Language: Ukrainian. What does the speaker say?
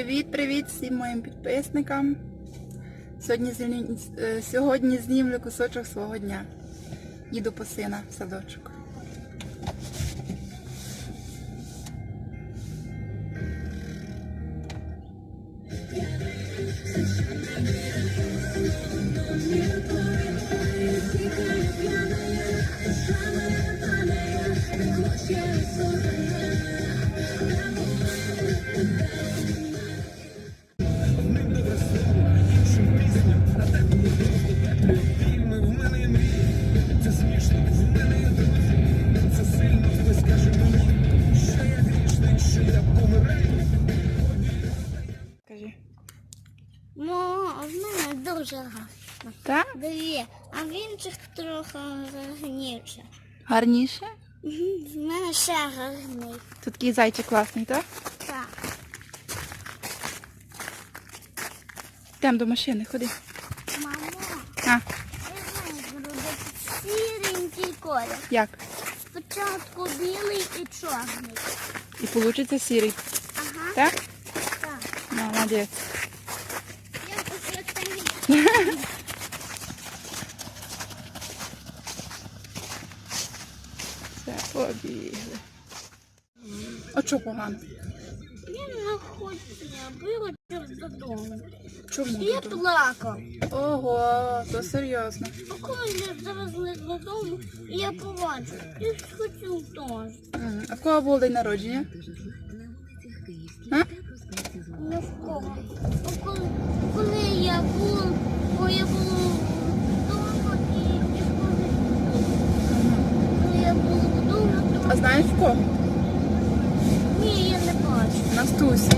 Привіт всім моїм підписникам. Сьогодні знімлю кусочок свого дня. Їду по сина в садочок. Кажи. В мене дуже гарно. Так? Дві, а в інших трохи гарніше. Гарніше? В мене ще гарний. Тут такий зайчик класний, так? Так. Йдемо до машини, ходи. Мамо, А, я знаю, зробити сіренький колір. як? Спочатку білий і чорний. І получиться сірий. Ага. Так? Так. Молодець. Я посвятаю. Все, побігли. От що погано? Я не хотіла, бо я хотіла додому. Чому? І я плакав. Ого, то серйозно. А коли я завезли додому, і я побачу, я ж хотів теж. А в кого був день народження? А? Не в кого. А коли я був, бо я був вдома і коли я був вдома, то А знаєш в кого? ні, я не бачу. Настусі.